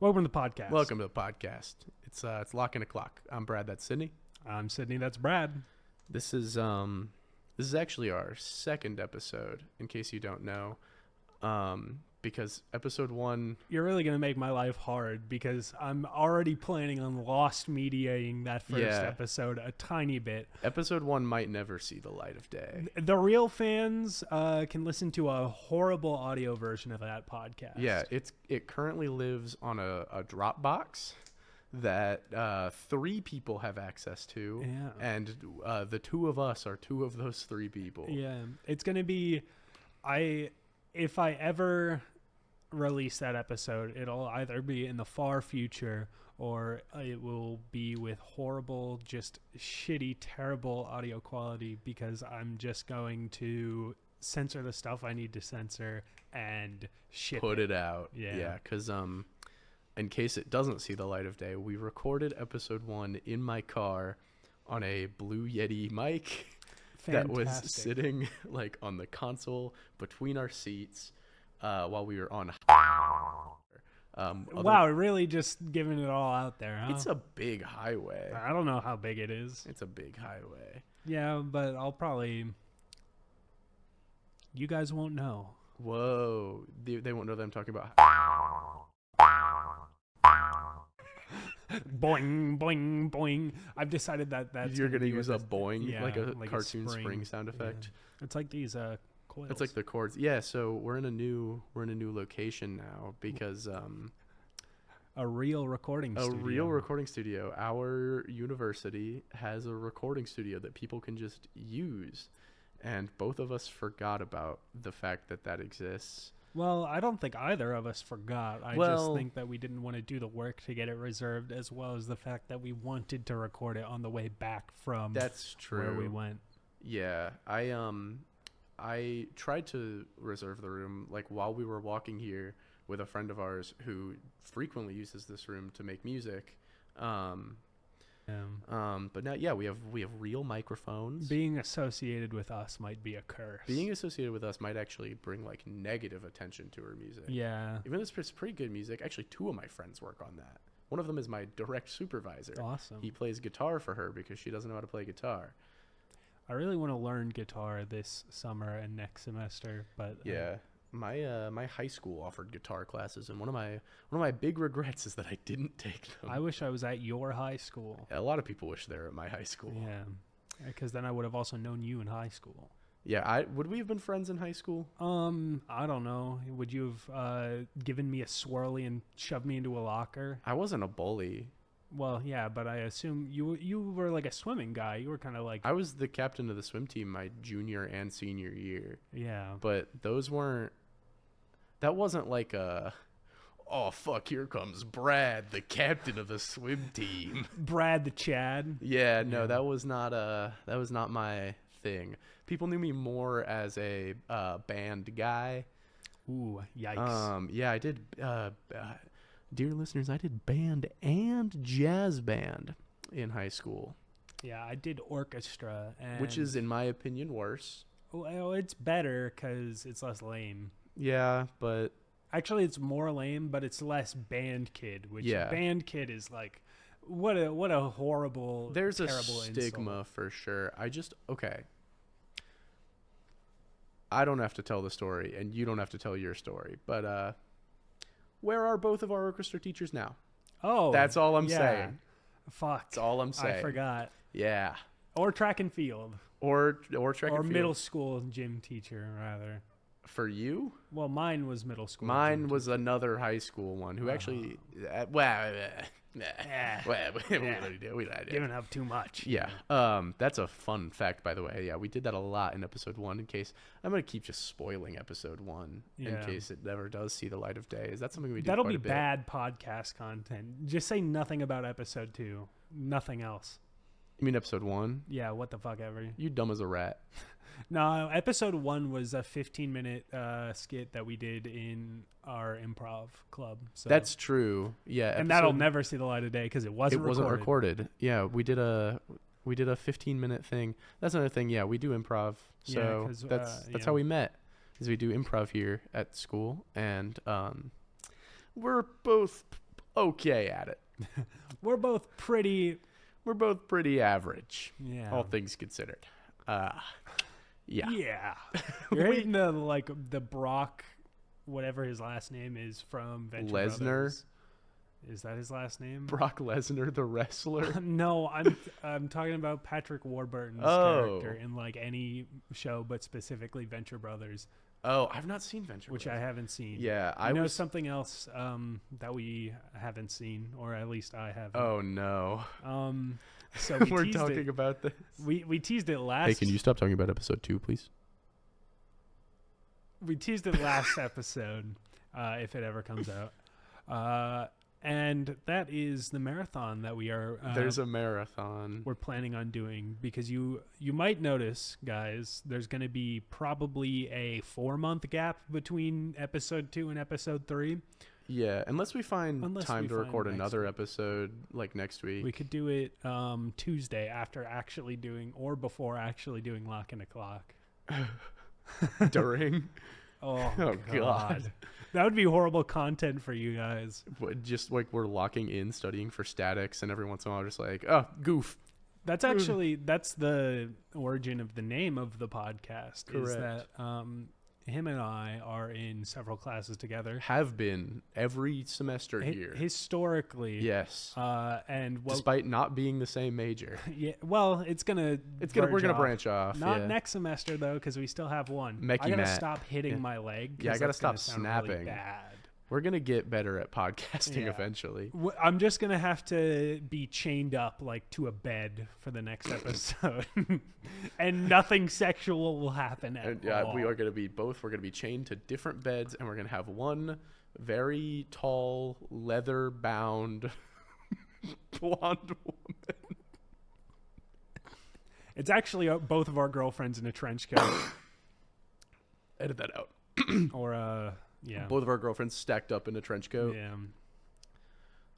Welcome to the podcast. Welcome to the podcast. It's Lock and a Clock. I'm Brad. That's Sydney. I'm Sydney. That's Brad. This is actually our second episode. In case you don't know, because episode 1. You're really gonna make my life hard because I'm already planning on lost mediating that first episode a tiny bit. Episode 1 might never see the light of day. The real fans can listen to a horrible audio version of that podcast. Yeah, it currently lives on a Dropbox that 3 people have access to, and the 2 of us are 2 of those 3 people. Yeah, it's gonna be, if I ever release that episode, it'll either be in the far future or it will be with horrible, just shitty, terrible audio quality because I'm just going to censor the stuff I need to censor and put it out. Yeah, because in case it doesn't see the light of day, we recorded episode 1 in my car on a Blue Yeti mic. Fantastic. That was sitting like on the console between our seats while we were on. Wow, really just giving it all out there, huh? It's a big highway. I don't know how big it is. It's a big highway. Yeah, but you guys won't know. Whoa. They won't know that I'm talking about. Boing, boing, boing. I've decided that's you're going to use a boing, like a like cartoon spring sound effect. Yeah. It's like these coils. It's like the chords. Yeah, so we're in a new location now because a real recording studio. Our university has a recording studio that people can just use, and both of us forgot about the fact that exists. Well, I don't think either of us forgot. I just think that we didn't want to do the work to get it reserved, as well as the fact that we wanted to record it on the way back from that's true where we went. Yeah, I tried to reserve the room like while we were walking here with a friend of ours who frequently uses this room to make music. But now, we have real microphones. Being associated with us might be a curse. Being associated with us might actually bring like negative attention to our music. Yeah. Even though it's pretty good music. Actually, 2 of my friends work on that. One of them is my direct supervisor. Awesome. He plays guitar for her because she doesn't know how to play guitar. I really want to learn guitar this summer and next semester, but yeah. My high school offered guitar classes, and one of my big regrets is that I didn't take them. I wish I was at your high school. A lot of people wish they were at my high school. Yeah, because then I would have also known you in high school. Yeah, would we have been friends in high school? I don't know. Would you have given me a swirly and shoved me into a locker? I wasn't a bully. Well, yeah, but I assume you were like a swimming guy. You were kind of like... I was the captain of the swim team my junior and senior year. Yeah. But that wasn't like oh, fuck, here comes Brad, the captain of the swim team. Brad the Chad. Yeah, no, that was not my thing. People knew me more as a band guy. Ooh, yikes. Yeah, I did... dear listeners, I did band and jazz band in high school. Yeah, I did orchestra. Which is, in my opinion, worse. Well, it's better because it's less lame. Yeah, but... Actually, it's more lame, but it's less band kid, which band kid is like, what a horrible, There's terrible a stigma insult. for sure. Okay. I don't have to tell the story, and you don't have to tell your story, but where are both of our orchestra teachers now? Oh, that's all I'm saying. Fuck. That's all I'm saying. I forgot. Yeah. Or track and field. Or track and field. Or middle school gym teacher, rather. For you? Well, mine was middle school. Mine was another high school one who actually... we giving up too much. Yeah. That's a fun fact, by the way. Yeah, we did that a lot in episode 1 in case... I'm going to keep just spoiling episode 1 in case it never does see the light of day. Is that something we do That'll quite be a bit? bad podcast content. Just say nothing about episode 2. Nothing else. You mean episode 1? Yeah, what the fuck ever. You dumb as a rat. No, episode 1 was a 15-minute skit that we did in our improv club. So. That's true. Yeah, and that'll never see the light of day because it wasn't recorded. Yeah, we did a 15-minute thing. That's another thing. Yeah, we do improv. So that's how we met. Is we do improv here at school, and we're both okay at it. We're both pretty average. Yeah. All things considered. Yeah. Yeah. You're hating the Brock, whatever his last name is from Venture Lesnar. Brothers. Is that his last name? Brock Lesnar, the wrestler. No, I'm talking about Patrick Warburton's character in like any show, but specifically Venture Brothers. Oh, I've not seen Venture Which Brothers. I haven't seen. Yeah, I know something else that we haven't seen, or at least I haven't. Oh no. So we're talking about this. We teased it last. Hey, can you stop talking about episode 2, please? We teased it last episode, if it ever comes out. And that is the marathon that we are. There's a marathon we're planning on doing, because you might notice, guys, there's going to be probably a 4-month gap between episode 2 and episode 3. Yeah, unless we find time to record another episode like next week. We could do it Tuesday after actually doing, or before actually doing Lock and a Clock. During? Oh God. That would be horrible content for you guys. Just like we're locking in, studying for statics, and every once in a while just like, oh, goof. That's the origin of the name of the podcast. Correct. Is that him and I are in several classes together. Have been every semester here. Historically. Yes. And despite not being the same major. Yeah. Well, we're gonna branch off. Not next semester though, because we still have one. I gotta stop hitting my leg. Yeah, I gotta stop snapping. Really bad. We're going to get better at podcasting eventually. I'm just going to have to be chained up like to a bed for the next episode. And nothing sexual will happen at all. We are going to be both. We're going to be chained to different beds, and we're going to have one very tall, leather-bound blonde woman. It's actually both of our girlfriends in a trench coat. Edit that out. Or yeah. Both of our girlfriends stacked up in a trench coat. Yeah.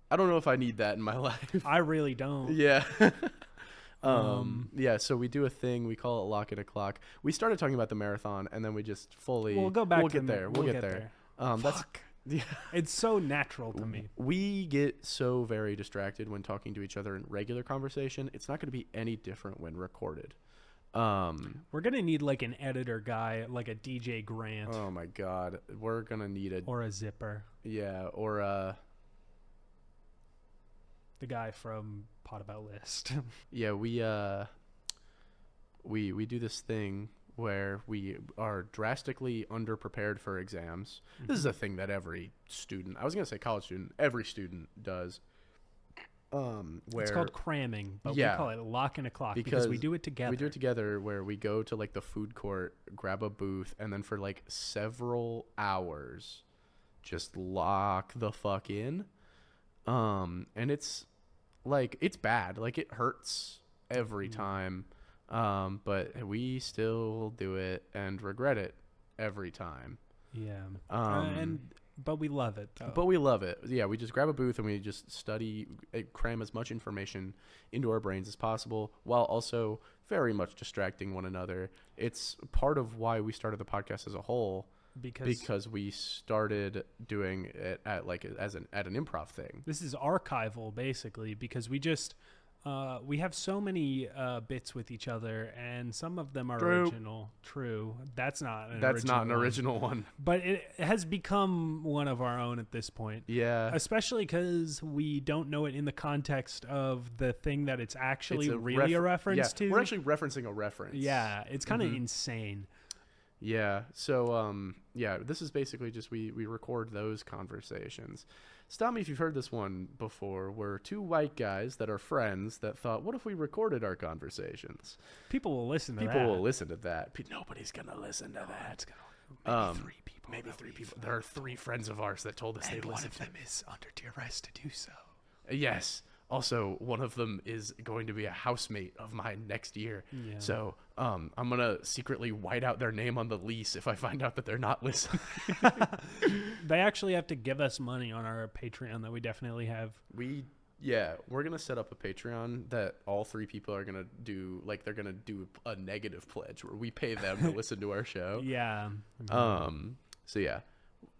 I don't know if I need that in my life. I really don't. Yeah. Yeah, so we do a thing. We call it Lock and a Clock. We started talking about the marathon, and then we just fully... We'll go back We'll get there. We'll get there. Fuck. Yeah. It's so natural to me. We get so very distracted when talking to each other in regular conversation. It's not going to be any different when recorded. We're gonna need like an editor guy, like a DJ Grant. Oh my God, we're gonna need or a Zipper. Yeah, or the guy from Pot About List. Yeah, we do this thing where we are drastically underprepared for exams. Mm-hmm. This is a thing that every student, I was gonna say college student, every student does. Where it's called cramming, but we call it Lock and a Clock because we do it together. We do it together where we go to like the food court, grab a booth, and then for like several hours just lock the fuck in. And it's like, it's bad. Like it hurts every time. But we still do it and regret it every time. Yeah. But we love it, though. But we love it. Yeah, we just grab a booth and we just study, cram as much information into our brains as possible while also very much distracting one another. It's part of why we started the podcast as a whole, because we started doing it at an improv thing. This is archival, basically, because we just... we have so many bits with each other, and some of them are original. True. That's not an original one. But it has become one of our own at this point. Yeah. Especially because we don't know it in the context of the thing that it's actually a reference to. We're actually referencing a reference. Yeah. It's kind of insane. Yeah. So, this is basically just we record those conversations. Stop me if you've heard this one before. We're two white guys that are friends that thought, what if we recorded our conversations? People will listen to that. People will listen to that. Nobody's going to listen to that. Maybe three people. There are 3 friends of ours that told us they'd listen to it. One of them is under duress to do so. Yes. Also, one of them is going to be a housemate of mine next year. Yeah. So I'm going to secretly white out their name on the lease if I find out that they're not listening. They actually have to give us money on our Patreon that we definitely have. We're going to set up a Patreon that all 3 people are going to do. Like, they're going to do a negative pledge where we pay them to listen to our show. Yeah. So, yeah.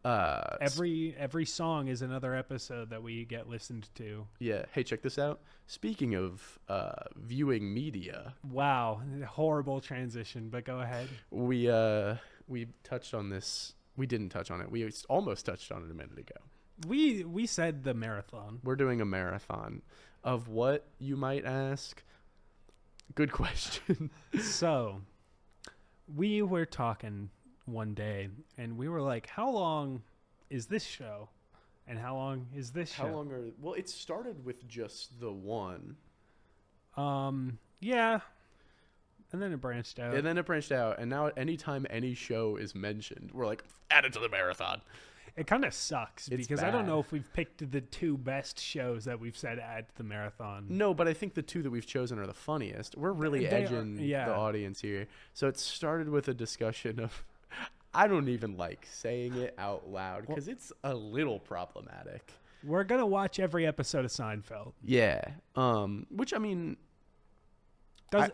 Every song is another episode that we get listened to. Yeah. Hey, check this out. Speaking of viewing media. Wow, horrible transition, but go ahead. We touched on this. We didn't touch on it. We almost touched on it a minute ago. We said the marathon. We're doing a marathon of what, you might ask? Good question. So, we were talking one day, and we were like, how long is this show? And how long is this show? Well, it started with just the one. Yeah. And then it branched out. And now anytime any show is mentioned, we're like, add it to the marathon. It kind of sucks because bad. I don't know if we've picked the two best shows that we've said add to the marathon. No, but I think the two that we've chosen are the funniest. We're really edging the audience here. So it started with a discussion of, I don't even like saying it out loud because it's a little problematic. We're going to watch every episode of Seinfeld. Yeah. Which, I mean...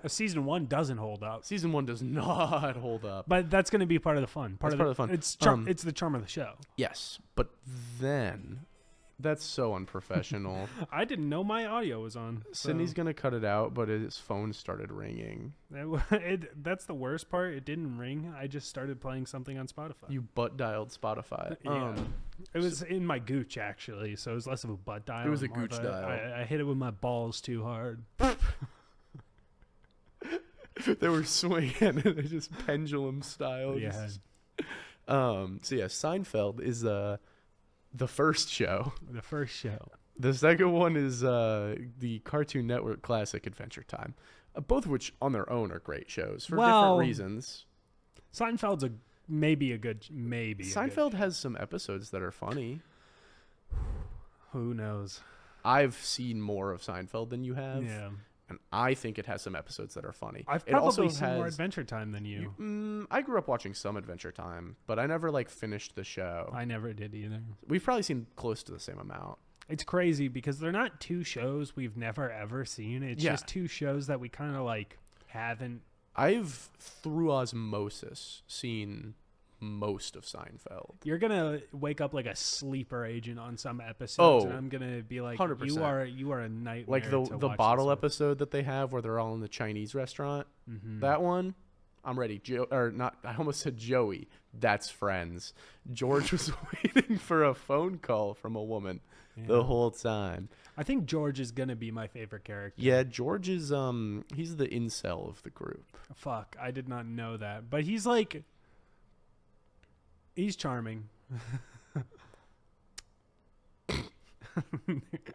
Season 1 doesn't hold up. Season 1 does not hold up. But that's going to be part of the fun. Part of the fun. It's the charm of the show. Yes. But then... That's so unprofessional. I didn't know my audio was on. Sydney's going to cut it out, but his phone started ringing. That's the worst part. It didn't ring. I just started playing something on Spotify. You butt-dialed Spotify. Yeah. It was in my gooch, actually, so it was less of a butt dial. It was a gooch dial. I hit it with my balls too hard. They were swinging and they just pendulum style. Yeah. So yeah, Seinfeld is the first show. The first show. The second one is the Cartoon Network classic Adventure Time. Both of which on their own are great shows for different reasons. Seinfeld's maybe a good Seinfeld has some episodes that are funny. Who knows? I've seen more of Seinfeld than you have. Yeah. And I think it has some episodes that are funny. I've probably seen more Adventure Time than you. I grew up watching some Adventure Time, but I never finished the show. I never did either. We've probably seen close to the same amount. It's crazy because they're not two shows we've never ever seen. It's just two shows that we kind of haven't. I've through osmosis seen most of Seinfeld. You're gonna wake up like a sleeper agent on some episodes, and I'm gonna be like, 100%. You are a nightmare. Like the bottle episode that they have where they're all in the Chinese restaurant. Mm-hmm. That one, I'm ready. I almost said Joey. That's Friends. George was waiting for a phone call from a woman the whole time. I think George is gonna be my favorite character. Yeah, George is he's the incel of the group. Fuck, I did not know that, but he's charming.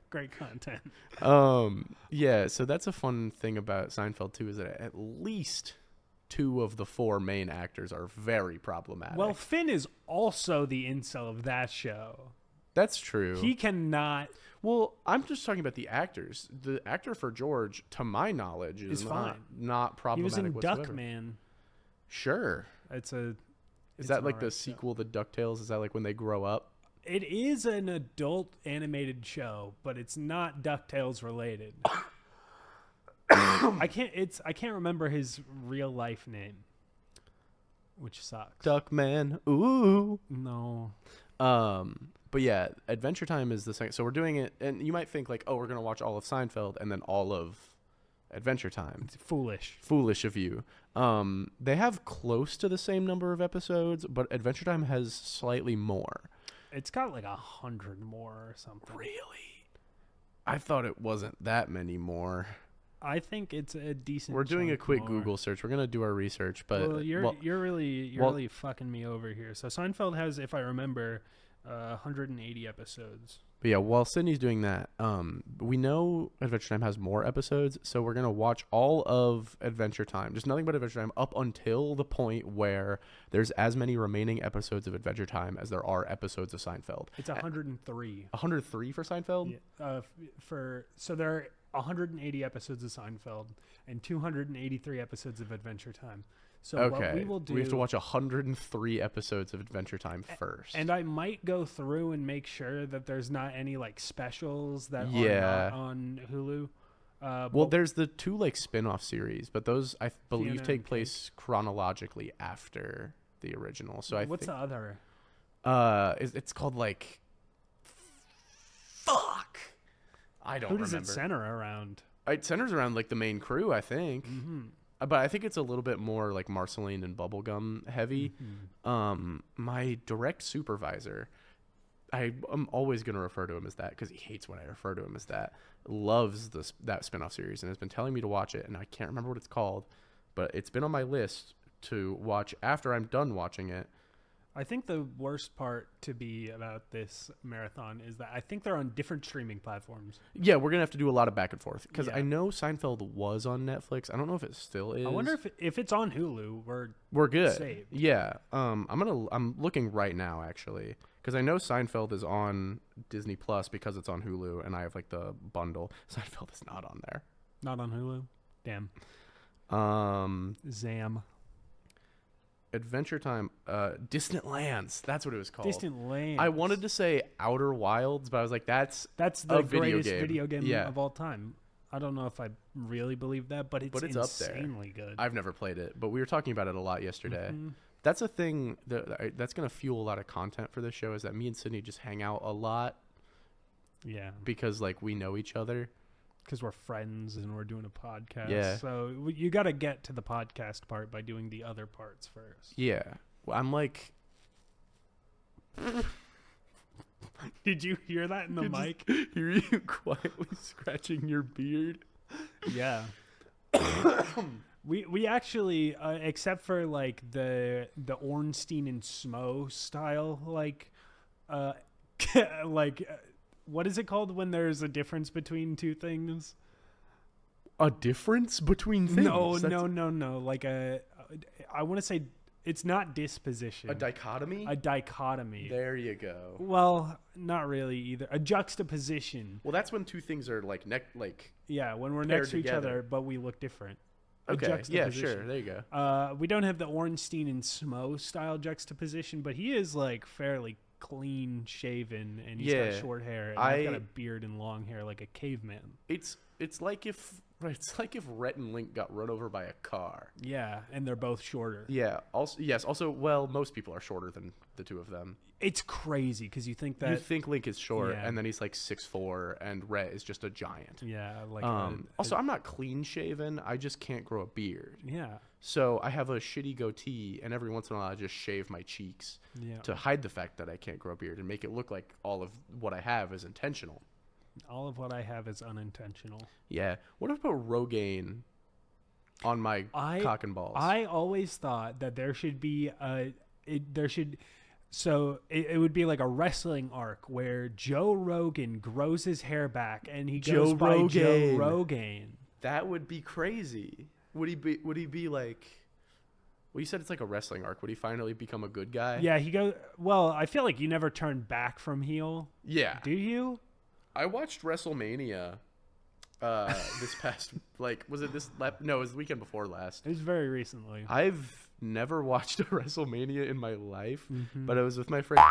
Great content. Yeah, so that's a fun thing about Seinfeld too, is that at least 2 of the 4 main actors are very problematic. Well, Finn is also the incel of that show. That's true. He cannot. Well, I'm just talking about the actors. The actor for George, to my knowledge, is not problematic. He was in whatsoever. Duckman. Sure. Is that like the sequel to DuckTales? Is that like when they grow up? It is an adult animated show, but it's not DuckTales related. I can't remember his real life name, which sucks. Duckman. Ooh. No. But yeah, Adventure Time is the second. So we're doing it, and you might think like, oh, we're gonna watch all of Seinfeld and then all of Adventure Time. It's foolish. Foolish of you. They have close to the same number of episodes, but Adventure Time has slightly more. It's got 100 more or something. Really? I thought it wasn't that many more. I think it's a decent. We're doing a quick Google search. We're gonna do our research, but you're really fucking me over here. So Seinfeld has, if I remember, 180 episodes. But yeah, while Sydney's doing that, we know Adventure Time has more episodes, so we're going to watch all of Adventure Time, just nothing but Adventure Time, up until the point where there's as many remaining episodes of Adventure Time as there are episodes of Seinfeld. It's 103. 103 for Seinfeld? Yeah, so there are 180 episodes of Seinfeld and 283 episodes of Adventure Time. So what we will do... We have to watch 103 episodes of Adventure Time first. And I might go through and make sure that there's not any specials that are not on Hulu. Well, there's the 2 spin-off series, but those I believe take place chronologically after the original. So what's the other? It's called like, fuck. I don't remember. Who does it center around? It centers around like the main crew, I think. Mm-hmm. But I think it's a little bit more like Marceline and Bubblegum heavy. Mm-hmm. My direct supervisor, I'm always going to refer to him as that because he hates when I refer to him as that, loves that spinoff series and has been telling me to watch it. And I can't remember what it's called, but it's been on my list to watch after I'm done watching it. I think the worst part to be about this marathon is that I think they're on different streaming platforms. Yeah, we're going to have to do a lot of back and forth because I know Seinfeld was on Netflix. I don't know if it still is. I wonder if it's on Hulu, we're good. Saved. Yeah. I'm looking right now actually because I know Seinfeld is on Disney Plus because it's on Hulu and I have like the bundle. Seinfeld is not on there. Not on Hulu? Damn. Zam. Adventure Time, Distant Lands. That's what it was called. Distant Lands. I wanted to say Outer Wilds, but I was like, that's the greatest video game of all time. I don't know if I really believe that, but it's insanely up there. Good. I've never played it, but we were talking about it a lot yesterday. Mm-hmm. That's a thing that's going to fuel a lot of content for this show is that me and Sydney just hang out a lot. Yeah. Because, like, we know each other. Because we're friends and we're doing a podcast. Yeah. So you got to get to the podcast part by doing the other parts first. Yeah. Well, I'm like... Did you hear that in the mic? Hear you quietly scratching your beard? Yeah. we actually, except for like the Ornstein and Smo style, like... what is it called when there's a difference between two things? A difference between things? No. Like I want to say it's not disposition. A dichotomy? A dichotomy. There you go. Well, not really either. A juxtaposition. Well, that's when two things are yeah, when we're next to each other, but we look different. Okay. Yeah, sure. There you go. We don't have the Ornstein and Smo style juxtaposition, but he is like fairly clean shaven and he's got short hair and I've got a beard and long hair like a caveman. It's like if Rhett and Link got run over by a car. Yeah, and they're both shorter. Yeah. Also, well, most people are shorter than the two of them. It's crazy because you think Link is short and then he's like 6'4" and Rhett is just a giant. Yeah, like also I'm not clean shaven. I just can't grow a beard. Yeah. So I have a shitty goatee, and every once in a while I just shave my cheeks to hide the fact that I can't grow a beard and make it look like all of what I have is intentional. All of what I have is unintentional. Yeah. What about Rogaine on my cock and balls? I always thought that there should be So it would be like a wrestling arc where Joe Rogan grows his hair back and he goes by Joe Rogan. That would be crazy. Would he be like... Well, you said it's like a wrestling arc. Would he finally become a good guy? Yeah, he goes... Well, I feel like you never turn back from heel. Yeah. Do you? I watched WrestleMania this past... was it this... No, it was the weekend before last. It was very recently. I've never watched a WrestleMania in my life, but I was with my friend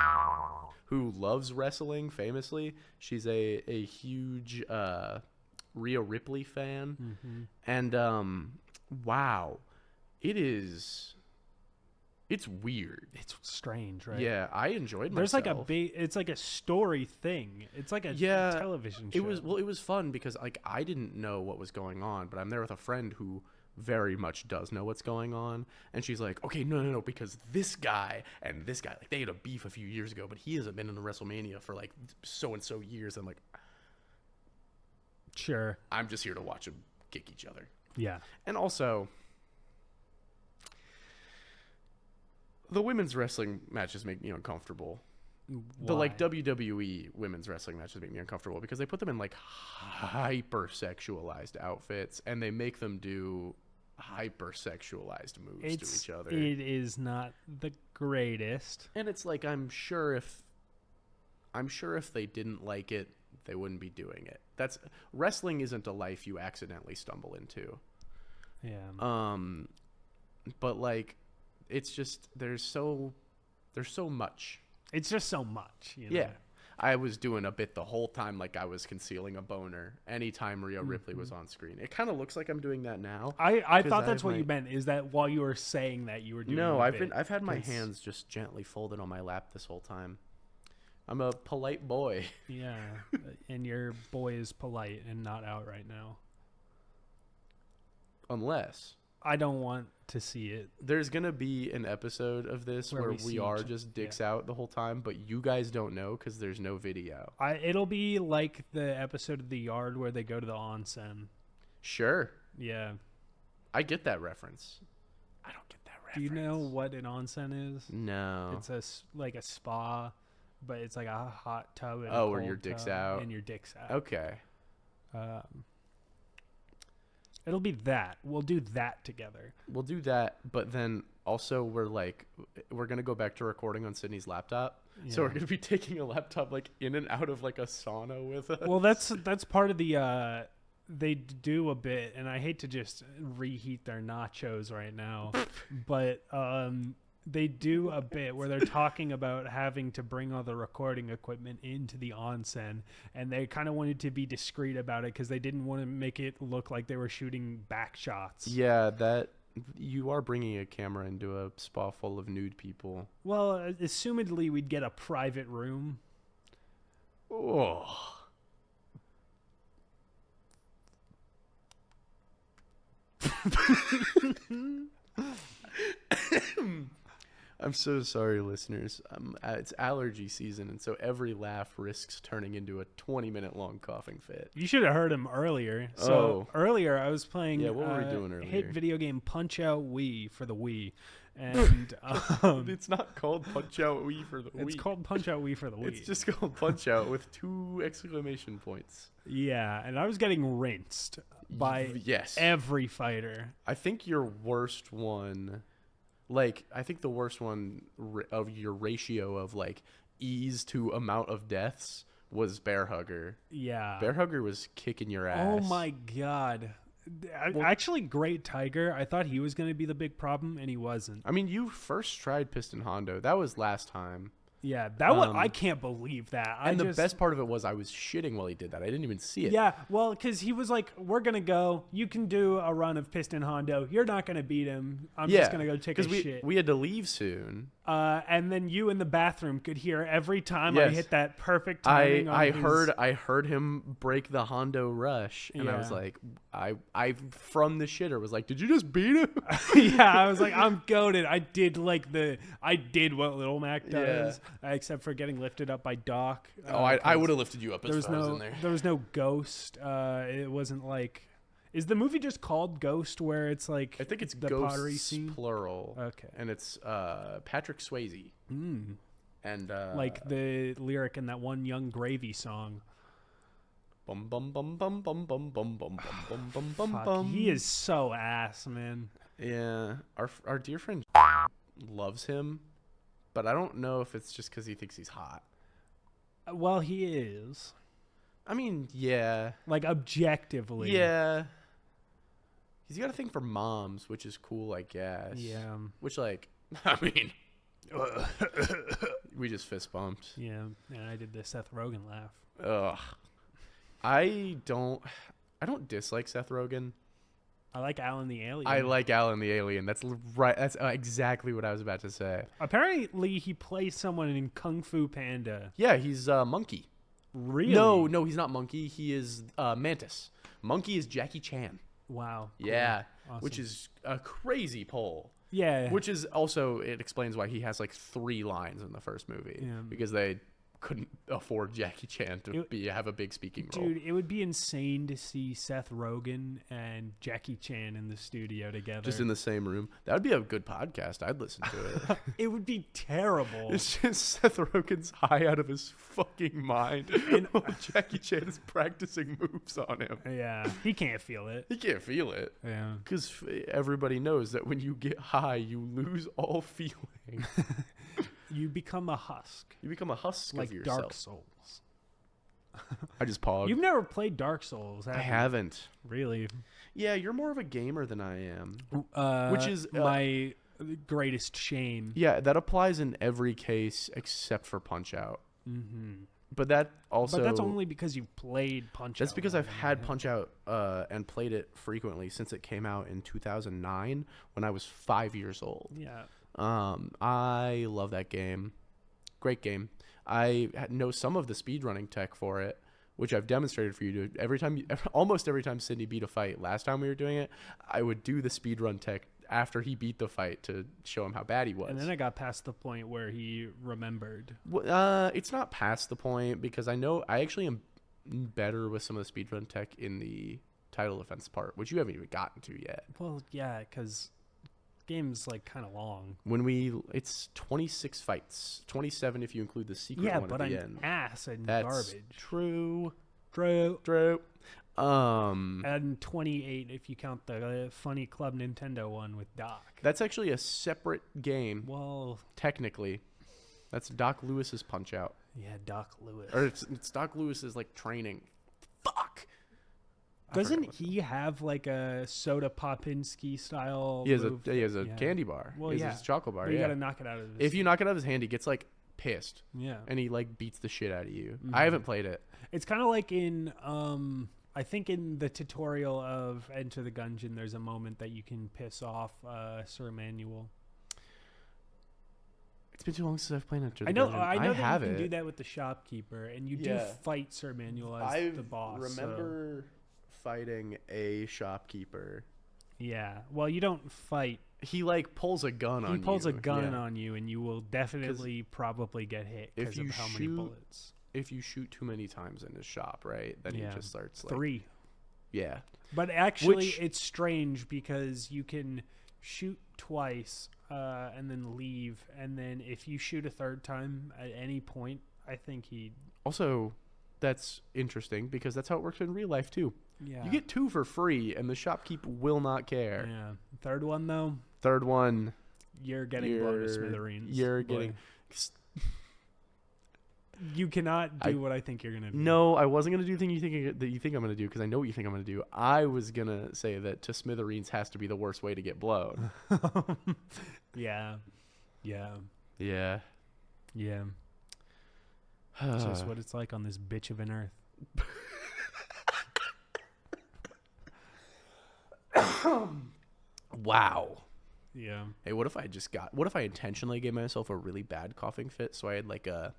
who loves wrestling famously. She's a huge Rhea Ripley fan. And wow, it's weird. It's strange, right? Yeah, I enjoyed myself. There's like it's like a story thing. It's like a television show. It was fun because like I didn't know what was going on, but I'm there with a friend who very much does know what's going on, and she's like, okay, no, because this guy and this guy, like, they had a beef a few years ago, but he hasn't been in the WrestleMania for like so and so years. I'm like, sure, I'm just here to watch them kick each other. Yeah. And also, the women's wrestling matches make me uncomfortable. Why? The like WWE women's wrestling matches make me uncomfortable because they put them in like hyper sexualized outfits and they make them do hyper sexualized moves to each other. It is not the greatest. And it's like I'm sure if they didn't like it, they wouldn't be doing it. Wrestling isn't a life you accidentally stumble into. Yeah. But like it's just there's so much. It's just so much, you know? Yeah. I was doing a bit the whole time, like I was concealing a boner anytime Rhea Ripley was on screen. It kind of looks like I'm doing that now. I thought that's what you meant, is that while you were saying that you were doing I've had my hands just gently folded on my lap this whole time. I'm a polite boy. Yeah, and your boy is polite and not out right now. Unless I don't want to see it. There's going to be an episode of this where we are just dicks out the whole time, but you guys don't know because there's no video. It'll be like the episode of The Yard where they go to the onsen. Sure. Yeah. I get that reference. I don't get that reference. Do you know what an onsen is? No. It's like a spa, but it's like a hot tub. And where your dick's out. And your dick's out. Okay. It'll be that. We'll do that together. We'll do that, but then also we're going to go back to recording on Sydney's laptop. Yeah. So we're going to be taking a laptop like in and out of like a sauna with us. Well, that's part of the they do a bit, and I hate to just reheat their nachos right now, but they do a bit where they're talking about having to bring all the recording equipment into the onsen, and they kind of wanted to be discreet about it because they didn't want to make it look like they were shooting back shots. Yeah, that you are bringing a camera into a spa full of nude people. Well, assumedly we'd get a private room. Oh. I'm so sorry, listeners. It's allergy season, and so every laugh risks turning into a 20-minute long coughing fit. You should have heard him earlier. So earlier I was playing what were we doing earlier? Hit video game Punch-Out Wii for the Wii. And it's not called Punch-Out Wii for the Wii. It's called Punch-Out Wii for the Wii. It's just called Punch-Out with 2 exclamation points. Yeah, and I was getting rinsed by every fighter. I think your worst one... I think the worst one of your ratio of, ease to amount of deaths was Bear Hugger. Yeah. Bear Hugger was kicking your ass. Oh, my God. Actually, Great Tiger, I thought he was going to be the big problem, and he wasn't. I mean, you first tried Piston Hondo. That was last time. Yeah, that one, I can't believe that. And the best part of it was I was shitting while he did that. I didn't even see it. Yeah, well, because he was like, we're going to go. You can do a run of Piston Hondo. You're not going to beat him. I'm just going to go take a shit. We had to leave soon. And then you in the bathroom could hear every time I hit that perfect timing. I heard him break the Hondo rush, and I was like, I from the shitter was like, did you just beat him? Yeah, I was like, I'm goated. I did what Little Mac does, except for getting lifted up by Doc. I would have lifted you up as I was in there. There was no ghost. It wasn't like. Is the movie just called Ghost, where it's like I think it's the ghosts, pottery scene? Plural. Okay. And it's Patrick Swayze. Mm. And like the lyric in that one Young Gravy song. Bum bum bum bum bum bum bum bum bum bum bum bum. He is so ass, man. Yeah. Our dear friend loves him, but I don't know if it's just because he thinks he's hot. Well, he is. I mean, yeah. Like, objectively. Yeah. He's got a thing for moms, which is cool, I guess. Yeah. Which, I mean, we just fist bumped. Yeah, and I did the Seth Rogen laugh. Ugh. I don't dislike Seth Rogen. I like Alan the Alien. I like Alan the Alien. That's right. That's exactly what I was about to say. Apparently, he plays someone in Kung Fu Panda. Yeah, he's Monkey. Really? No, he's not Monkey. He is Mantis. Monkey is Jackie Chan. Wow. Cool. Yeah, awesome. Which is a crazy poll. Yeah. Which is also, it explains why he has 3 lines in the first movie. Yeah. Because they couldn't afford Jackie Chan to have a big speaking role. Dude, it would be insane to see Seth Rogen and Jackie Chan in the studio together. Just in the same room. That would be a good podcast. I'd listen to it. It would be terrible. It's just Seth Rogen's high out of his fucking mind. And Jackie Chan is practicing moves on him. Yeah, he can't feel it. He can't feel it. Yeah. Because everybody knows that when you get high, you lose all feeling. You become a husk. You become a husk like of yourself. Dark Souls. I just paused. You've never played Dark Souls, have you? I haven't. Really? Yeah, you're more of a gamer than I am. Which is my greatest shame. Yeah, that applies in every case except for Punch-Out. Mm-hmm. But that also. But that's only because you played Punch-Out. That's because I've had Punch-Out and played it frequently since it came out in 2009 when I was 5 years old. Yeah. I love that game. Great game. I know some of the speedrunning tech for it, which I've demonstrated for you. Almost every time Sydney beat a fight, last time we were doing it, I would do the speedrun tech after he beat the fight to show him how bad he was. And then I got past the point where he remembered. Well, it's not past the point because I know I actually am better with some of the speedrun tech in the title defense part, which you haven't even gotten to yet. Well, yeah, because game's like kind of long. It's 26 fights, 27 if you include the secret one at the end. Ass and That's garbage. True. And 28 if you count the Funny Club Nintendo one with Doc. That's actually a separate game. Well, technically, that's Doc Lewis's Punch-Out. Yeah, Doc Lewis. Or it's Doc Lewis's like training. Fuck. Doesn't he have like a Soda Popinski style? He has a candy bar. Well, he has a chocolate bar. But you gotta knock it out of his If you knock it out of his hand, he gets like pissed. Yeah. And he like beats the shit out of you. Mm-hmm. I haven't played it. It's kind of like in I think in the tutorial of Enter the Gungeon, there's a moment that you can piss off Sir Manuel. It's been too long since I've played Enter the Gungeon. I know that you can do that with the shopkeeper, and you do fight Sir Manuel as the boss. I remember fighting a shopkeeper. Yeah. Well, you don't fight. He like pulls a gun on you. He pulls a gun on you, and you will definitely probably get hit because of how many bullets. If you shoot too many times in his shop, right, then he just starts like 3. Yeah. But actually, it's strange because you can shoot twice and then leave, and then if you shoot a third time at any point, I think he. Also, that's interesting because that's how it works in real life too. Yeah. You get 2 for free, and the shopkeep will not care. Yeah. Third one though. Third one. You're getting blown to smithereens. You're getting. You cannot do what I think you're gonna do. No, I wasn't gonna do the thing that you think I'm gonna do because I know what you think I'm gonna do. I was gonna say that to smithereens has to be the worst way to get blown. Yeah. It's just what it's like on this bitch of an earth. Wow. Yeah. Hey, what if I intentionally gave myself a really bad coughing fit so I had like an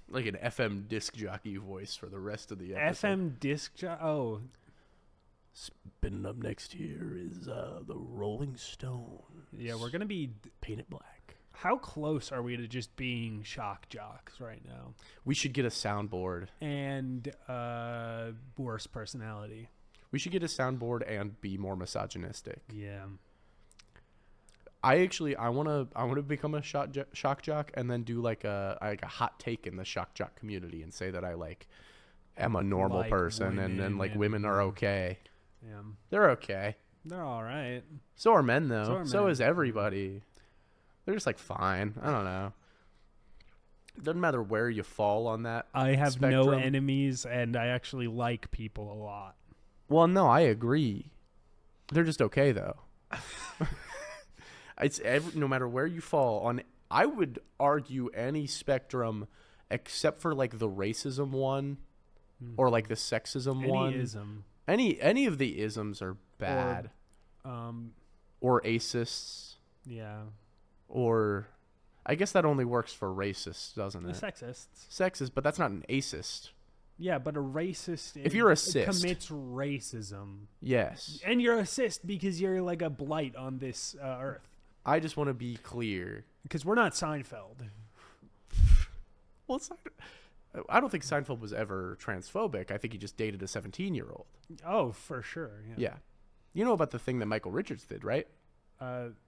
FM disc jockey voice for the rest of the episode? FM disc jockey? Oh. Spinning up next here is the Rolling Stones. Yeah, we're going to be painted black. How close are we to just being shock jocks right now? We should get a soundboard. And worse personality. We should get a soundboard and be more misogynistic. Yeah. I want to become a shock jock and then do like a hot take in the shock jock community and say that I like am a normal person and then like women are okay. Yeah. They're okay. They're all right. So are men though. So is everybody. They're just like fine. I don't know. It doesn't matter where you fall on that. I have spectrum. No enemies and I actually like people a lot. Well, no, I agree. They're just okay though. It's no matter where you fall on. I would argue any spectrum, except for like the racism one, or like the sexism one. Ism. Any of the isms are bad. Or acists. Yeah. Or, I guess that only works for racists, doesn't it? Sexists. Sexist, but that's not an acist. Yeah, but a racist if you're a cis commits racism. Yes. And you're a cis because you're like a blight on this earth. I just want to be clear. Because we're not Seinfeld. Well, I don't think Seinfeld was ever transphobic. I think he just dated a 17-year-old. Oh, for sure. Yeah. You know about the thing that Michael Richards did, right?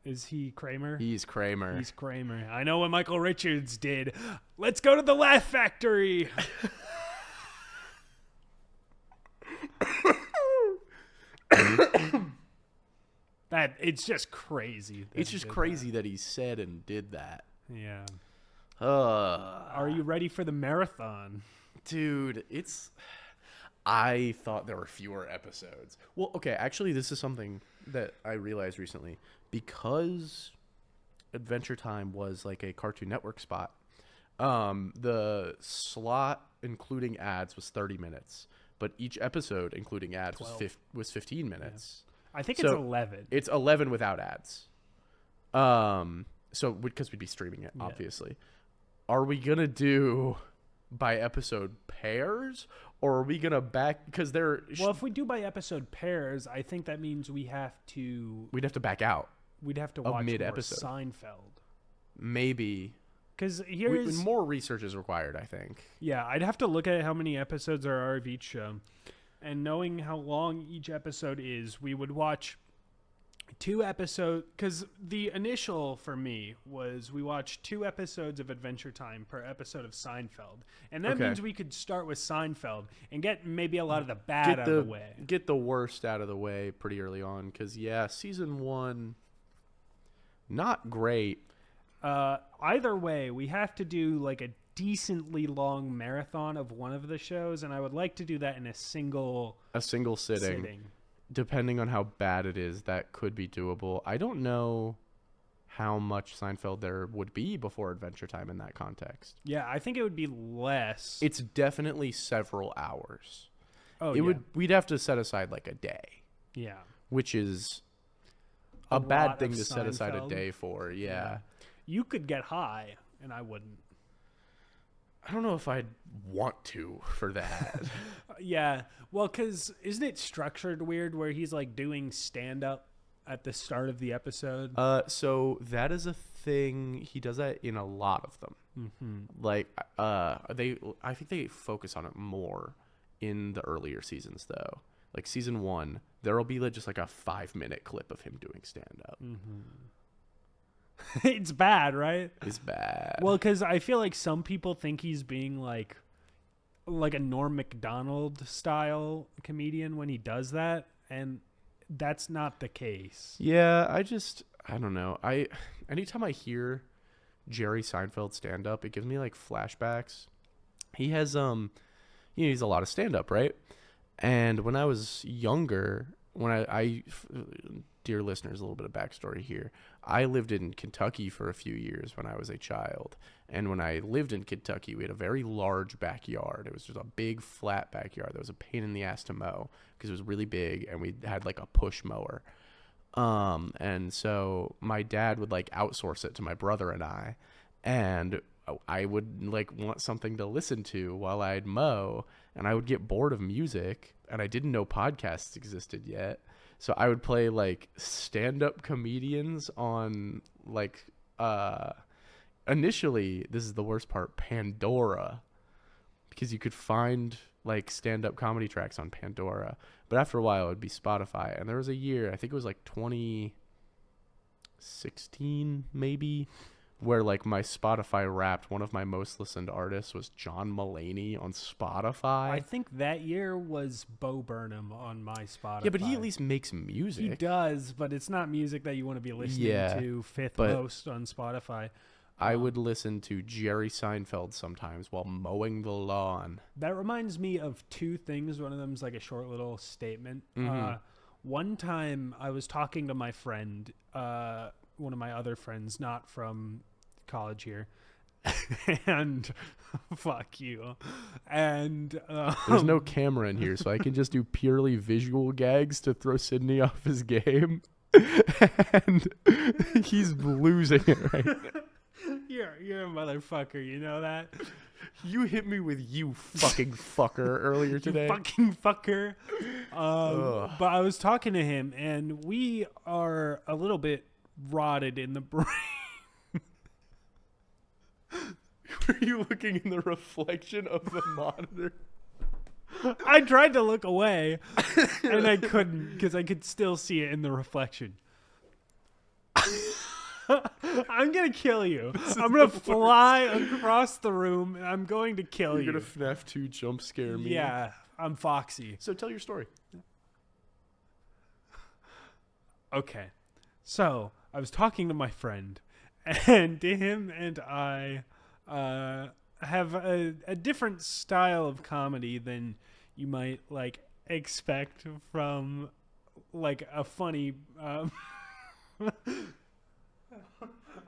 Is he Kramer? He's Kramer. He's Kramer. I know what Michael Richards did. Let's go to the Laugh Factory. That it's just crazy. It's just crazy that he said and did that. Yeah. Are you ready for the marathon? Dude, I thought there were fewer episodes. Well, okay, actually this is something that I realized recently. Because Adventure Time was like a Cartoon Network spot, The slot including ads was 30 minutes, but each episode including ads was 15 minutes. Yeah. I think it's 11. It's 11 without ads. So because we'd be streaming it, obviously. Are we gonna do by episode pairs, or are we gonna because they're well, if we do by episode pairs, I think that means we'd have to back out. We'd have to watch more Seinfeld. Maybe. Because more research is required, I think. Yeah, I'd have to look at how many episodes there are of each show. And knowing how long each episode is, we would watch 2 episodes. Because the initial for me was we watched 2 episodes of Adventure Time per episode of Seinfeld. And that means we could start with Seinfeld and get maybe a lot of the bad out of the way. Get the worst out of the way pretty early on. Because, season 1, not great. Either way, we have to do like a decently long marathon of one of the shows, and I would like to do that in a single sitting. Depending on how bad it is, that could be doable. I don't know how much Seinfeld there would be before Adventure Time in that context. Yeah, I think it would be less. It's definitely several hours. Oh, we'd have to set aside like a day. Yeah. Which is a bad thing to set aside a day for. Yeah. You could get high, and I wouldn't. I don't know if I'd want to for that. Yeah. Well, because isn't it structured weird where he's like doing stand-up at the start of the episode? So that is a thing. He does that in a lot of them. Mm-hmm. Like, I think they focus on it more in the earlier seasons, though. Like season 1, there'll be just like a 5-minute clip of him doing stand-up. Mm-hmm. It's bad, right? It's bad. Well, because I feel like some people think he's being like a Norm Macdonald style comedian when he does that, and that's not the case. Yeah, I don't know. Anytime I hear Jerry Seinfeld stand up, it gives me like flashbacks. He has he's a lot of stand up, right? And when I was younger, when I dear listeners, a little bit of backstory here. I lived in Kentucky for a few years when I was a child. And when I lived in Kentucky, we had a very large backyard. It was just a big flat backyard that was a pain in the ass to mow because it was really big, and we had like a push mower. And so my dad would like outsource it to my brother and I would like want something to listen to while I'd mow, and I would get bored of music, and I didn't know podcasts existed yet. So I would play like stand-up comedians on like initially, this is the worst part, Pandora, because you could find like stand-up comedy tracks on Pandora. But after a while, it would be Spotify. And there was a year, I think it was like 2016 maybe, where like my Spotify Wrapped, one of my most listened artists was John Mulaney on Spotify. I think that year was Bo Burnham on my Spotify. Yeah, but he at least makes music. He does, but it's not music that you want to be listening to fifth most on Spotify. I would listen to Jerry Seinfeld sometimes while mowing the lawn. That reminds me of 2 things. One of them is like a short little statement. Mm-hmm. One time I was talking to my friend, one of my other friends, not from college here, and fuck you. And there's no camera in here, so I can just do purely visual gags to throw Sydney off his game. And he's losing it right now. You're a motherfucker, you know that? You hit me with "you fucking fucker" earlier today. You fucking fucker. But I was talking to him, and we are a little bit rotted in the brain. Were you looking in the reflection of the monitor? I tried to look away, and I couldn't because I could still see it in the reflection. I'm going to kill you. I'm going to fly across the room, and I'm going to kill you. You're going to FNAF 2 jump scare me. Yeah, I'm Foxy. So tell your story. Okay. So I was talking to my friend, and him and I have a different style of comedy than you might like expect from like a funny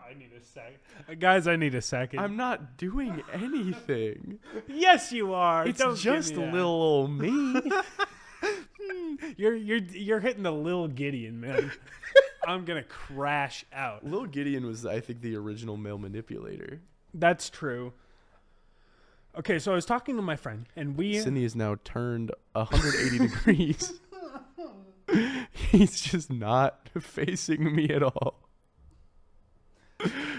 I I need a second. Guys, I need a second. I'm not doing anything. Yes, you are. It's just little old me. You're hitting the Lil Gideon, man. I'm gonna crash out. Lil Gideon was, I think, the original male manipulator. That's true. Okay, so I was talking to my friend, and Cindy is now turned 180 degrees. He's just not facing me at all.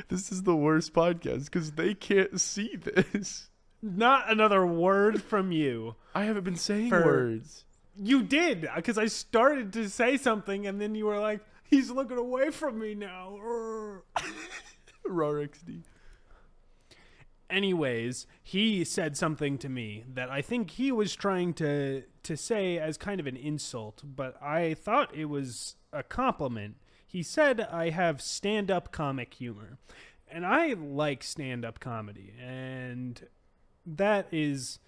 This is the worst podcast because they can't see this. Not another word from you. I haven't been saying words. You did, because I started to say something, and then you were like, he's looking away from me now. RXD. Anyways, he said something to me that I think he was trying to say as kind of an insult, but I thought it was a compliment. He said I have stand-up comic humor, and I like stand-up comedy, and that is,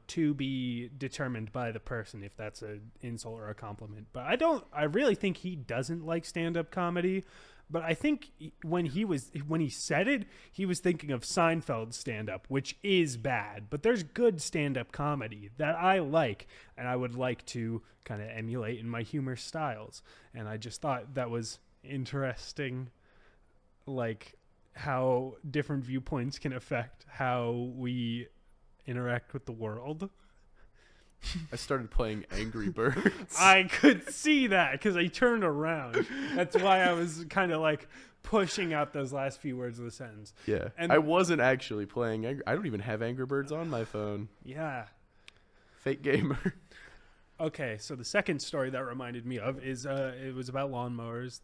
to be determined by the person if that's an insult or a compliment. But I really think he doesn't like stand-up comedy. But I think when he said it, he was thinking of Seinfeld's stand-up, which is bad. But there's good stand-up comedy that I like, and I would like to kind of emulate in my humor styles. And I just thought that was interesting, like how different viewpoints can affect how we interact with the world. I started playing Angry Birds. I could see that because I turned around. That's why I was kind of like pushing out those last few words of the sentence. Yeah. And I wasn't actually playing I don't even have Angry Birds on my phone. Yeah. Fake gamer. Okay, so the second story that reminded me of is it was about lawnmowers.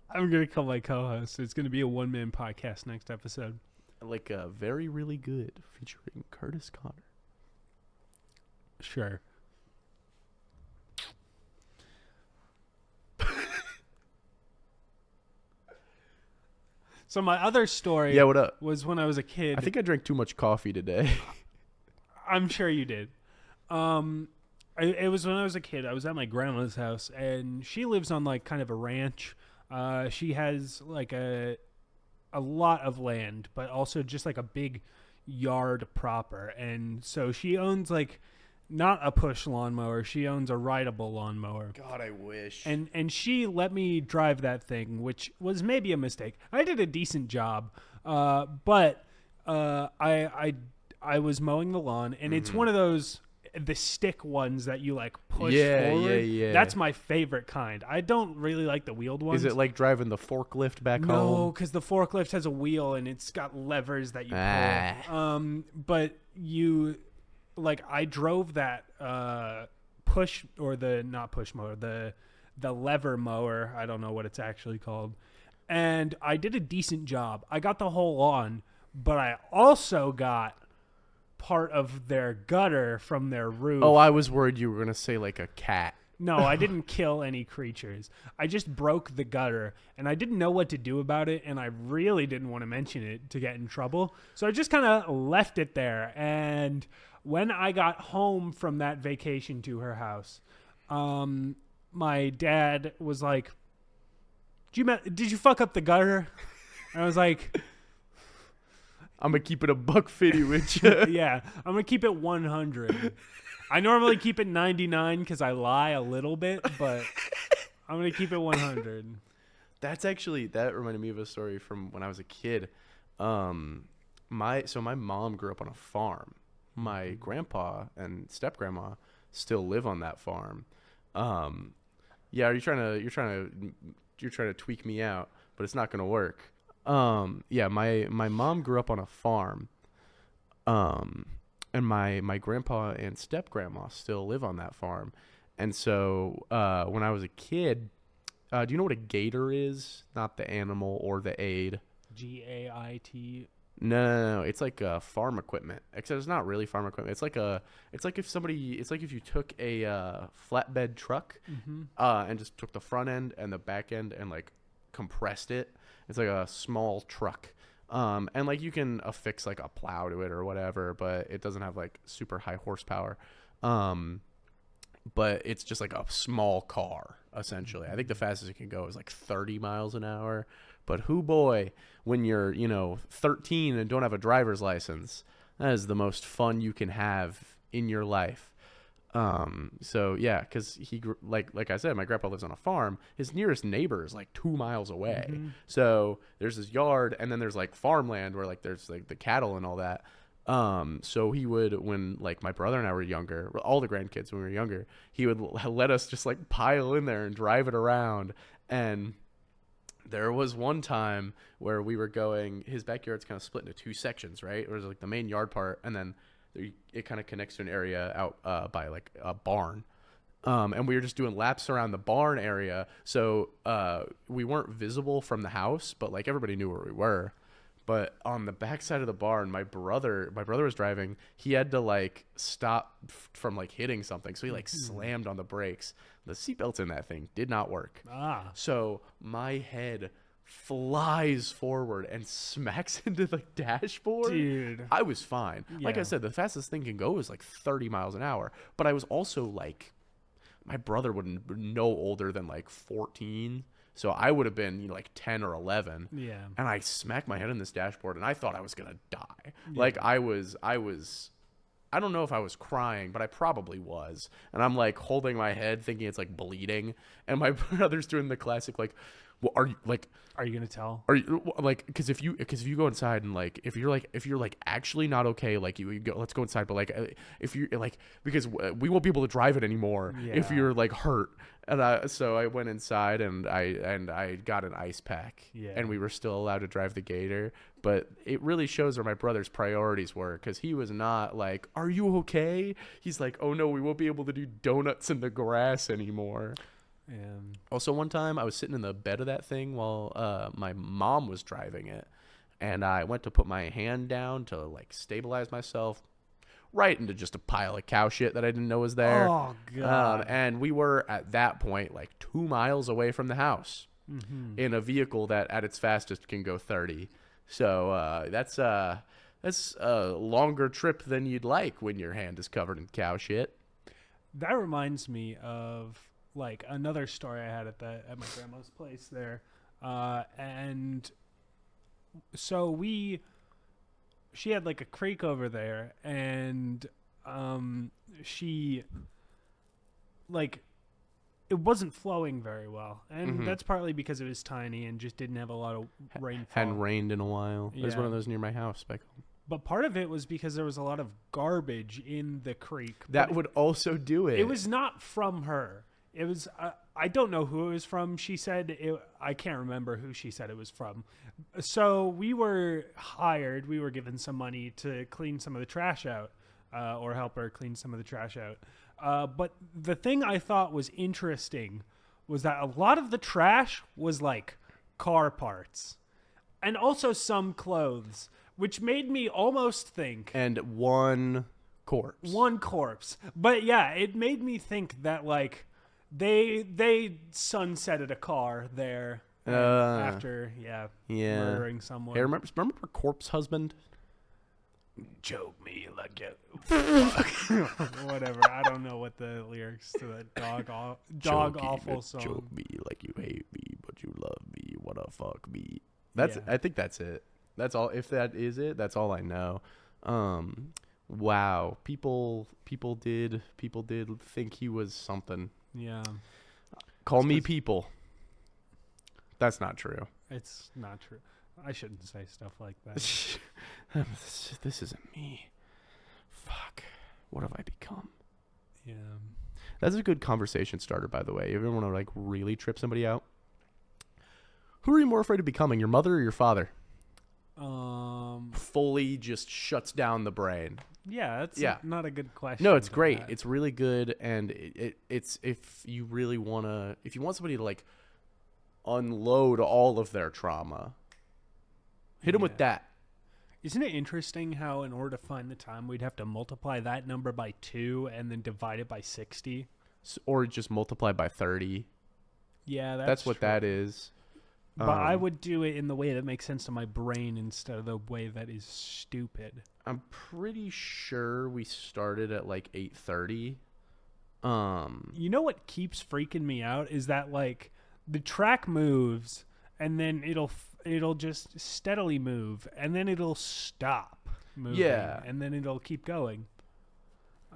I'm going to call my co-host. It's going to be a one-man podcast next episode. Like Very Really Good featuring Curtis Connor. Sure. So my other story what up? Was when I was a kid. I think I drank too much coffee today. I'm sure you did. It was when I was a kid. I was at my grandma's house, and she lives on like kind of a ranch. She has like a lot of land, but also just like a big yard proper. And so she owns like not a push lawnmower. She owns a rideable lawnmower. God, I wish. And she let me drive that thing, which was maybe a mistake. I did a decent job, but I was mowing the lawn, and it's one of those the stick ones that you like push forward. Yeah. That's my favorite kind. I don't really like the wheeled ones. Is it like driving the forklift back home? No, because the forklift has a wheel and it's got levers that you pull. But you, like, I drove that push or the not push mower, the lever mower. I don't know what it's actually called. And I did a decent job. I got the whole lawn, but I also got part of their gutter from their roof. Oh, I was worried you were going to say like a cat. No, I didn't kill any creatures. I just broke the gutter, and I didn't know what to do about it, and I really didn't want to mention it to get in trouble. So I just kind of left it there. And when I got home from that vacation to her house, my dad was like, did you fuck up the gutter? And I was like, I'm going to keep it $150 with you. Yeah, I'm going to keep it 100. I normally keep it 99 because I lie a little bit, but I'm going to keep it 100. That reminded me of a story from when I was a kid. My mom grew up on a farm. My grandpa and step-grandma still live on that farm. Yeah, you're trying to tweak me out, but it's not going to work. Yeah, my mom grew up on a farm. And my grandpa and step-grandma still live on that farm. And so when I was a kid, do you know what a gator is? Not the animal or the aid. GAIT. No. It's like farm equipment. Except it's not really farm equipment. It's like if you took a flatbed truck and just took the front end and the back end and like compressed it. It's like a small truck. And like you can affix like a plow to it or whatever, but it doesn't have like super high horsepower. but it's just like a small car, essentially. I think the fastest it can go is like 30 miles an hour. But boy, when you're, 13 and don't have a driver's license, that is the most fun you can have in your life. So yeah, because he like I said, my grandpa lives on a farm. His nearest neighbor is like 2 miles away. Mm-hmm. So there's his yard, and then there's like farmland where like there's like the cattle and all that. So he would, when like my brother and I were younger, all the grandkids when we were younger, he would let us just like pile in there and drive it around. And there was one time where we were going, his backyard's kind of split into 2 sections, right? It was like the main yard part, and then it kind of connects to an area out by like a barn. And we were just doing laps around the barn area. So we weren't visible from the house, but like everybody knew where we were. But on the backside of the barn, my brother was driving. He had to like stop from like hitting something. So he like slammed on the brakes. The seatbelt in that thing did not work. So my head flies forward and smacks into the dashboard. Dude. I was fine. Yeah. Like I said, the fastest thing can go is like 30 miles an hour. But I was also like, my brother wouldn't no older than like 14. So I would have been, like 10 or 11. Yeah. And I smacked my head in this dashboard, and I thought I was going to die. Yeah. Like I don't know if I was crying, but I probably was. And I'm like holding my head thinking it's like bleeding. And my brother's doing the classic, like, well, are you gonna tell? Are you like, because if you go inside and like if you're actually not okay, like you go, let's go inside. But like if you're like, because we won't be able to drive it anymore if you're like hurt. And so I went inside and I got an ice pack. Yeah. And we were still allowed to drive the Gator. But it really shows where my brother's priorities were, because he was not like, "Are you okay?" He's like, "Oh no, we won't be able to do donuts in the grass anymore." And also one time I was sitting in the bed of that thing while my mom was driving it, and I went to put my hand down to like stabilize myself right into just a pile of cow shit that I didn't know was there. Oh God. And we were at that point like 2 miles away from the house in a vehicle that at its fastest can go 30. So that's a longer trip than you'd like when your hand is covered in cow shit. That reminds me of like another story I had at my grandma's place there, and so she had like a creek over there, and she like it wasn't flowing very well, and that's partly because it was tiny and just didn't have a lot of rainfall. Hadn't rained in a while. Yeah. There's one of those near my house back home. But part of it was because there was a lot of garbage in the creek. That would also do it. It was not from her. It was, I don't know who it was from. She said, I can't remember who she said it was from. So we were hired. We were given some money to clean some of the trash out, or help her clean some of the trash out. But the thing I thought was interesting was that a lot of the trash was like car parts and also some clothes, which made me almost think. And one corpse. But yeah, it made me think that like they sunsetted a car there after murdering someone. Hey, remember Corpse Husband? Choke me like you. Whatever. I don't know what the lyrics to that dog awful song. Choke me like you hate me, but you love me. Wanna fuck me? I think that's it. That's all. If that is it, that's all I know. Wow. People did think he was something. Yeah. Call me people. That's not true. It's not true. I shouldn't say stuff like that. This isn't me. Fuck. What have I become? Yeah. That's a good conversation starter, by the way. You ever want to like really trip somebody out? Who are you more afraid of becoming, your mother or your father? Fully just shuts down the brain. Yeah, that's not a good question. No, it's great. That. It's really good, and it's if you want somebody to like unload all of their trauma, hit them with that. Isn't it interesting how in order to find the time, we'd have to multiply that number by 2 and then divide it by 60? Or just multiply by 30. Yeah, that's what that is. But I would do it in the way that makes sense to my brain instead of the way that is stupid. I'm pretty sure we started at like 8:30. You know what keeps freaking me out is that like the track moves and then it'll just steadily move and then it'll stop moving and then it'll keep going.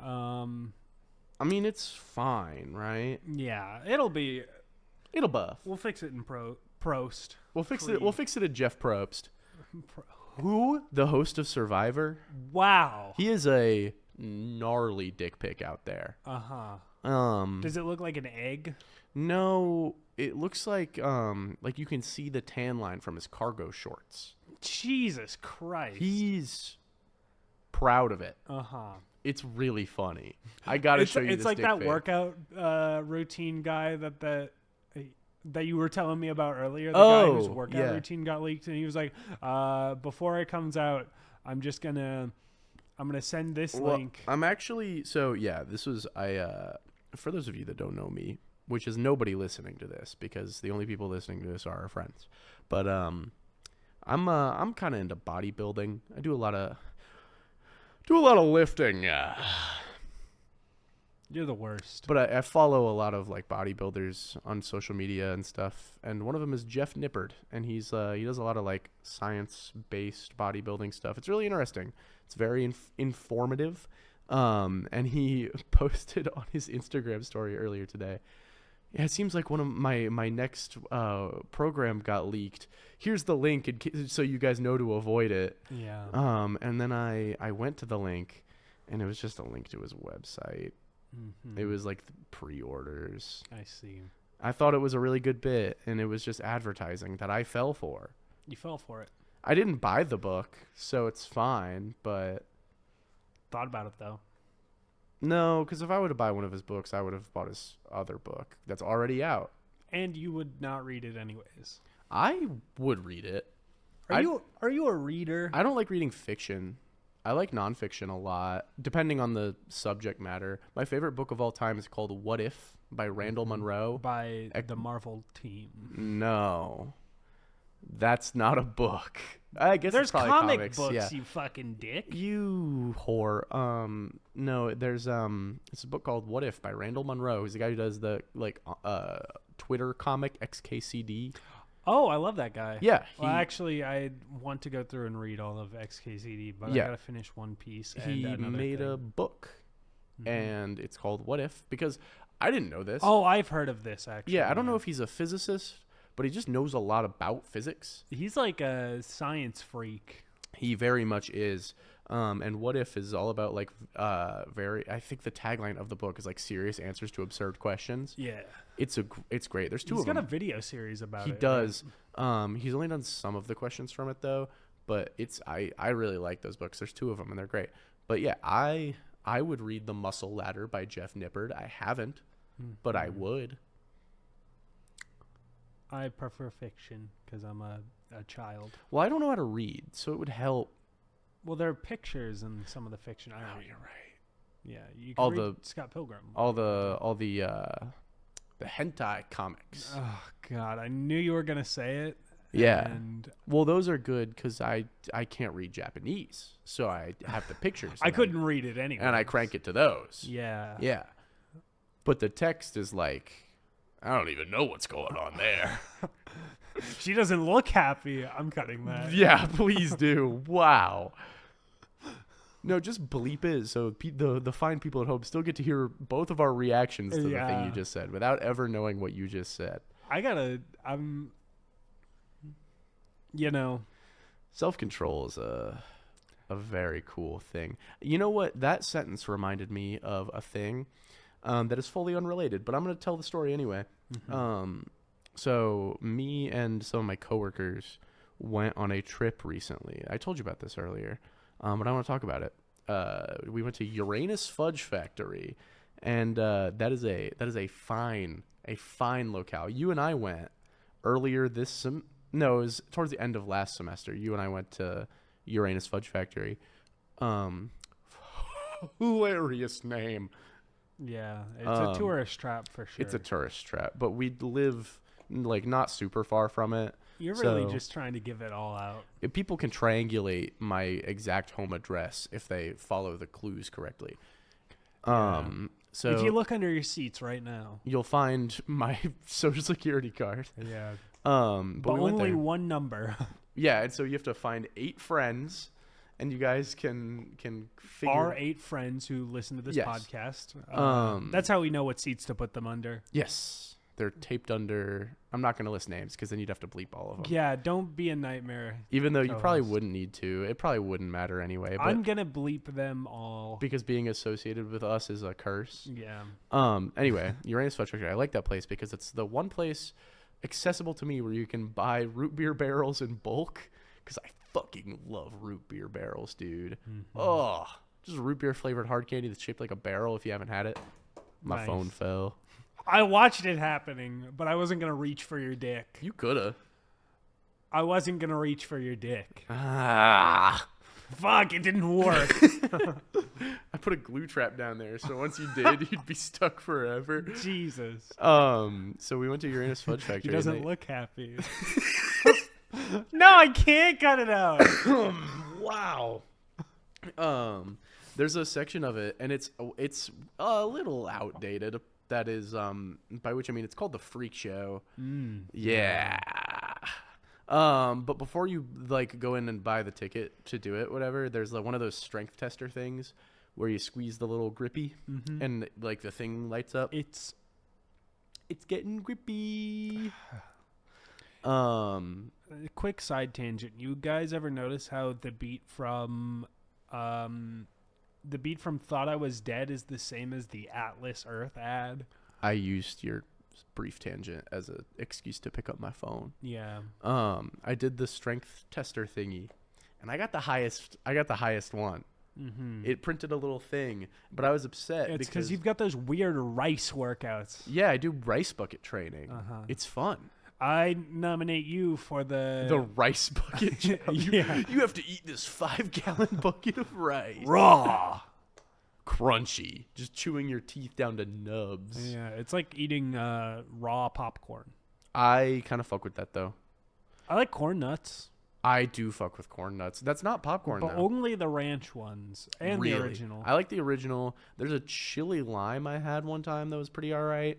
I mean, it's fine, right? Yeah, it'll buff. We'll fix it in Prost. We'll fix it at Jeff Probst. Who? The host of Survivor. Wow. He is a gnarly dick pic out there. Does it look like an egg? No, it looks like you can see the tan line from his cargo shorts. Jesus Christ. He's proud of it. It's really funny. I gotta show you this. It's like that workout routine guy that you were telling me about earlier. The guy whose workout routine got leaked, and he was like, "Before it comes out, I'm gonna send this link." I'm actually this was for those of you that don't know me, which is nobody listening to this because the only people listening to this are our friends. But I'm kind of into bodybuilding. I do a lot of lifting. You're the worst. But I follow a lot of like bodybuilders on social media and stuff, and one of them is Jeff Nippard, and he does a lot of like science-based bodybuilding stuff. It's really interesting. It's very informative. And he posted on his Instagram story earlier today. Yeah, it seems like one of my next program got leaked. Here's the link so you guys know to avoid it. Yeah. And then I went to the link, and it was just a link to his website. Mm-hmm. It was like pre-orders. I see. I thought it was a really good bit, and it was just advertising that I fell for. You fell for it. I didn't buy the book, so it's fine, but... Thought about it, though. No, because if I were to buy one of his books, I would have bought his other book that's already out. And you would not read it anyways. I would read it. Are you a reader? I don't like reading fiction. I like nonfiction a lot, depending on the subject matter. My favorite book of all time is called What If by Randall Munroe. By the Marvel team. No. That's not a book. I guess there's it's probably comic books, books, you fucking dick. You whore. No, there's it's a book called What If by Randall Munroe. He's the guy who does the Twitter comic XKCD. Oh, I love that guy. Yeah. Well, actually, I want to go through and read all of XKCD, but I gotta finish One Piece. He made a book, and it's called What If, because I didn't know this. Oh, I've heard of this, actually. Yeah, I don't know if he's a physicist, but he just knows a lot about physics. He's like a science freak. He very much is. And What If is all about like I think the tagline of the book is like serious answers to absurd questions. Yeah. It's great. There's two of He's them. got a video series about it. He does. Right? He's only done some of the questions from it though, but I really like those books. There's two of them and they're great. But yeah, I would read The Muscle Ladder by Jeff Nippard. I haven't, but I would. I prefer fiction because I'm a child. Well, I don't know how to read, so it would help. Well, there are pictures in some of the fiction. Oh, you're right. Yeah, you can read Scott Pilgrim. All the hentai comics. Oh God, I knew you were gonna say it. Yeah. Well, those are good because I can't read Japanese, so I have the pictures. I couldn't read it anyway, and I crank it to those. Yeah. Yeah. But the text is like, I don't even know what's going on there. She doesn't look happy. I'm cutting that. Yeah, please do. Wow. No, just bleep it so the fine people at home still get to hear both of our reactions to the thing you just said without ever knowing what you just said. Self-control is a very cool thing. You know what? That sentence reminded me of a thing that is fully unrelated, but I'm going to tell the story anyway. Mm-hmm. So me and some of my coworkers went on a trip recently. I told you about this earlier, but I want to talk about it. We went to Uranus Fudge Factory, and that is a fine locale. You and I went earlier this it was towards the end of last semester. You and I went to Uranus Fudge Factory. Hilarious name. Yeah, it's a tourist trap for sure. It's a tourist trap, but we live like not super far from it. You're really just trying to give it all out. If people can triangulate my exact home address if they follow the clues correctly. So if you look under your seats right now, you'll find my social security card. Yeah. But we only one number. Yeah, and so you have to find 8 friends, and you guys can figure our 8 friends who listen to this podcast. That's how we know what seats to put them under. Yes, they're taped under. I'm not going to list names because then you'd have to bleep all of them. Yeah, don't be a nightmare. Even though you probably wouldn't need to. It probably wouldn't matter anyway. But I'm going to bleep them all. Because being associated with us is a curse. Yeah. Anyway, Uranus Fudge Factory. I like that place because it's the one place accessible to me where you can buy root beer barrels in bulk, because I fucking love root beer barrels, dude. Oh, just root beer flavored hard candy that's shaped like a barrel. If you haven't had it, my phone fell. I watched it happening, but I wasn't gonna reach for your dick. You coulda. I wasn't gonna reach for your dick. Fuck, it didn't work. I put a glue trap down there, so once you did, you'd be stuck forever. Jesus. So we went to Uranus Fudge Factory. He doesn't look happy. No, I can't cut it out. Wow. There's a section of it, and it's a little outdated. That is, by which I mean it's called the Freak Show. Yeah. But before you like go in and buy the ticket to do it, whatever, there's one of those strength tester things where you squeeze the little grippy and like the thing lights up. It's getting grippy. Quick side tangent. You guys ever notice how the beat from Thought I Was Dead is the same as the Atlas Earth ad? I used your brief tangent as an excuse to pick up my phone. Yeah. I did the strength tester thingy, and I got the highest one. It printed a little thing, but I was upset. It's because you've got those weird rice workouts. Yeah, I do rice bucket training. It's fun. I nominate you for the rice bucket. Yeah. You have to eat this 5-gallon bucket of rice. Raw. Crunchy. Just chewing your teeth down to nubs. Yeah, it's like eating raw popcorn. I kind of fuck with that, though. I like corn nuts. I do fuck with corn nuts. That's not popcorn, but though. Only the ranch ones and the original. I like the original. There's a chili lime I had one time that was pretty all right.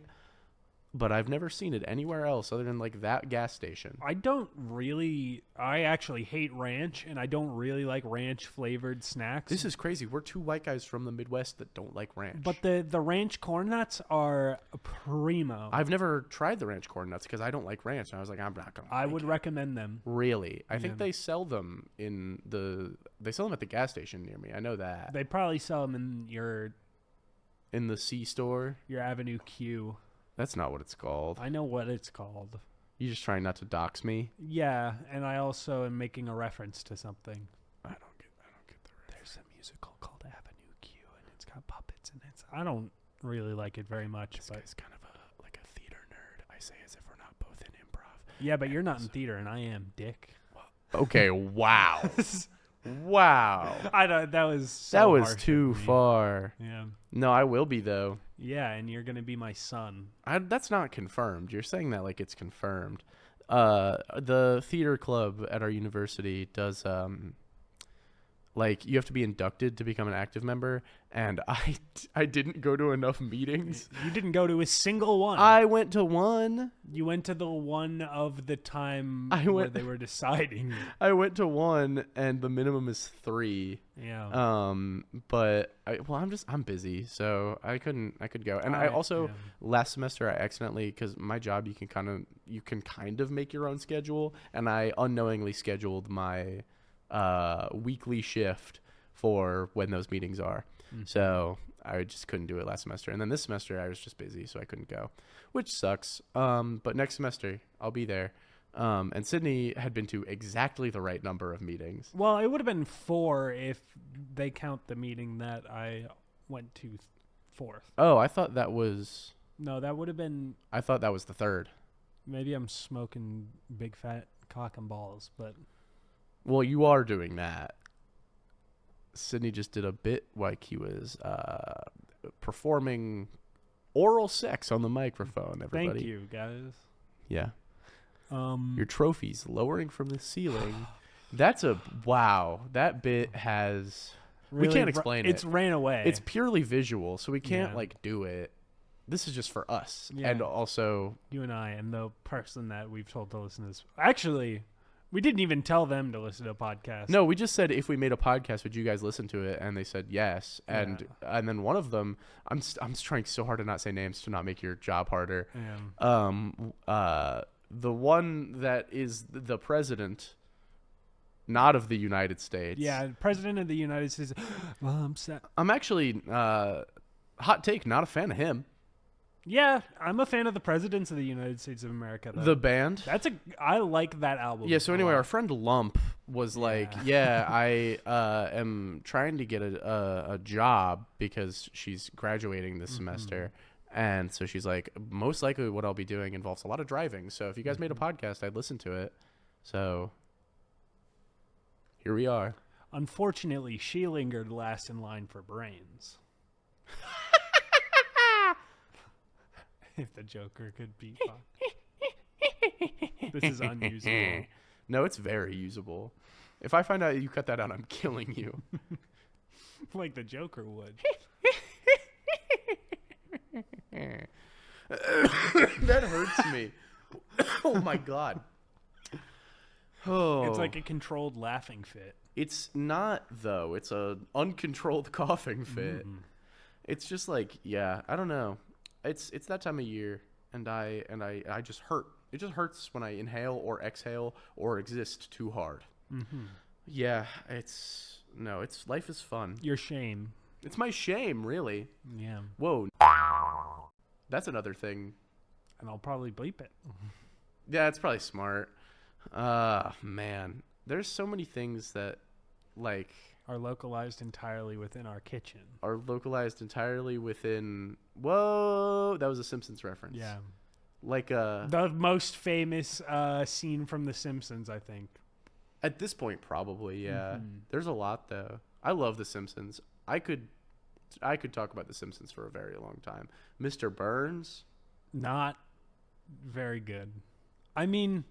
But I've never seen it anywhere else other than like that gas station. I actually hate ranch, and I don't really like ranch flavored snacks. This is crazy. We're 2 white guys from the Midwest that don't like ranch. But the ranch corn nuts are primo. I've never tried the ranch corn nuts because I don't like ranch. And I was like, I'm not going to I would recommend them. Really? I think they sell them at the gas station near me. I know that. They probably sell them in the C store? Your Avenue Q. That's not what it's called. I know what it's called. You just trying not to dox me? Yeah, and I also am making a reference to something. I don't get the reference. There's a musical called Avenue Q, and it's got puppets, and I don't really like it very much. This guy's kind of a theater nerd. I say as if we're not both in improv. Yeah, but you're not in theater, and I am, dick. Well, okay, wow. Wow. That was too far. Yeah. No, I will be though. Yeah, and you're going to be my son. That's not confirmed. You're saying that like it's confirmed. The theater club at our university does like you have to be inducted to become an active member, and I didn't go to enough meetings. You didn't go to a single one. I went to one. You went to the one of the time where they were deciding. I went to one, and the minimum is 3. Yeah. But I'm busy, so I could go. And I also last semester I accidentally, because my job you can kind of make your own schedule, and I unknowingly scheduled my weekly shift for when those meetings are. So I just couldn't do it last semester. And then this semester I was just busy, so I couldn't go, which sucks. But next semester I'll be there. And Sydney had been to exactly the right number of meetings. Well, it would have been 4 if they count the meeting that I went to 4th. Oh, I thought that was... No, that would have been... I thought that was the 3rd. Maybe I'm smoking big fat cock and balls, but... Well, you are doing that. Sydney just did a bit like he was performing oral sex on the microphone, everybody. Thank you, guys. Yeah. Your trophies lowering from the ceiling. That's wow. That bit has we can't explain it. It's ran away. It's purely visual, so we can't do it. This is just for us, and also you and I, and the person that we've told to listen to this. Actually, we didn't even tell them to listen to a podcast. No, we just said if we made a podcast, would you guys listen to it? And they said yes. And then one of them, I'm trying so hard to not say names to not make your job harder. The one that is the president, not of the United States. Yeah, president of the United States. Well, I'm sad. I'm actually hot take, not a fan of him. Yeah, I'm a fan of the Presidents of the United States of America, though. The band? I like that album. Yeah, so anyway, our friend Lump was like, I am trying to get a job because she's graduating this semester. And so she's like, most likely what I'll be doing involves a lot of driving. So if you guys made a podcast, I'd listen to it. So here we are. Unfortunately, she lingered last in line for brains. If the Joker could be fun. This is unusable. No, it's very usable. If I find out you cut that out, I'm killing you. Like the Joker would. That hurts me. Oh my god. Oh. It's like a controlled laughing fit. It's not, though. It's a uncontrolled coughing fit. It's just like, I don't know. It's that time of year, and I just hurt. It just hurts when I inhale or exhale or exist too hard. Yeah, life is fun. Your shame. It's my shame, really. Yeah. Whoa. That's another thing. And I'll probably bleep it. Yeah, it's probably smart. Man. There's so many things that, like... are localized entirely within our kitchen. Are localized entirely within... Whoa! That was a Simpsons reference. Yeah. Like the most famous scene from The Simpsons, I think. At this point, probably, yeah. There's a lot, though. I love The Simpsons. I could talk about The Simpsons for a very long time. Mr. Burns? Not very good. I mean...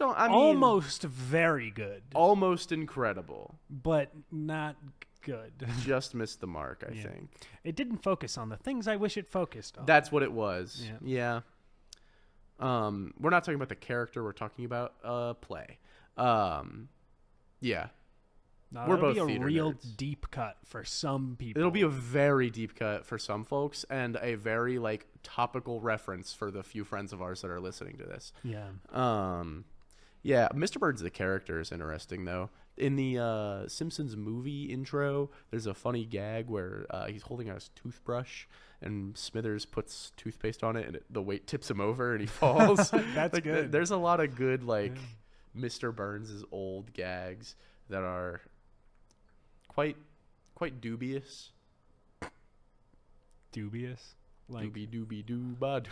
almost very good. Almost incredible. But not good. Just missed the mark, I think. It didn't focus on the things I wish it focused on. That's what it was. Yeah. We're not talking about the character. We're talking about play. Yeah. No, we're both be a theater real nerds. Deep cut for some people. It'll be a very deep cut for some folks and a very topical reference for the few friends of ours that are listening to this. Yeah. Yeah, Mr. Burns, the character, is interesting, though. In the Simpsons movie intro, there's a funny gag where he's holding out his toothbrush, and Smithers puts toothpaste on it, and the weight tips him over, and he falls. That's good. There's a lot of good, Mr. Burns' old gags that are quite dubious. Dubious? Doobie-doobie-doo-ba-doo.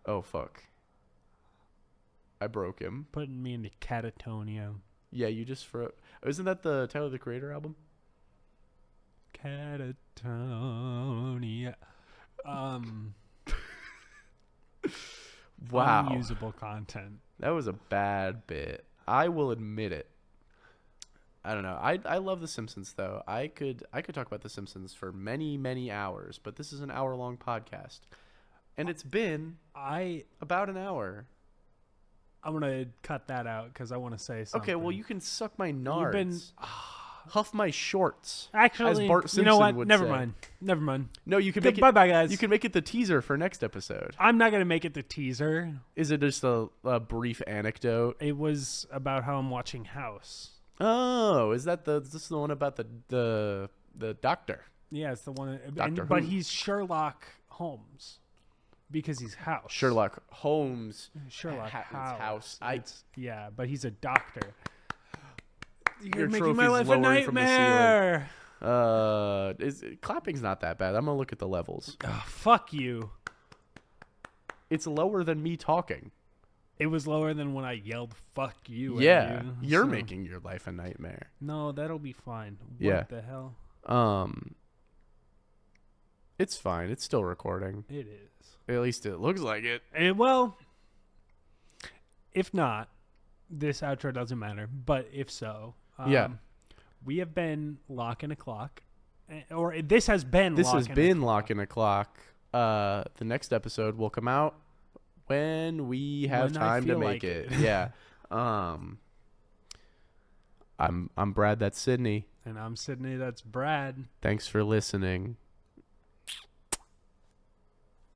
Oh, fuck. I broke him. Putting me into catatonia. Yeah, you just isn't that the Tyler, the Creator album? Catatonia. Wow. Unusable content. That was a bad bit. I will admit it. I don't know. I love The Simpsons, though. I could talk about The Simpsons for many, many hours, but this is an hour-long podcast. And it's been about an hour. I'm going to cut that out because I want to say something. Okay, well, you can suck my nards. You've been... Huff my shorts. Actually, as Bart Simpson you know what? would Never say. mind. No, you can make it... Bye-bye, guys. You can make it the teaser for next episode. I'm not going to make it the teaser. Is it just a brief anecdote? It was about how I'm watching House. Oh, is this the one about the doctor? Yeah, it's the one. But he's Sherlock Holmes because he's House. Sherlock Holmes. Sherlock House. Yeah, but he's a doctor. You're making my life a nightmare. Clapping's not that bad. I'm gonna look at the levels. Oh, fuck you. It's lower than me talking. It was lower than when I yelled "fuck you." Yeah, at you, you're making your life a nightmare. No, that'll be fine. What the hell? It's fine. It's still recording. It is. At least it looks like it. Well, if not, this outro doesn't matter. But if so, yeah, we have been Locking a Clock. Or this has been Locking a Clock. The next episode will come out when we have time to make it. Yeah. I'm Brad, that's Sydney. And I'm Sydney, that's Brad. Thanks for listening.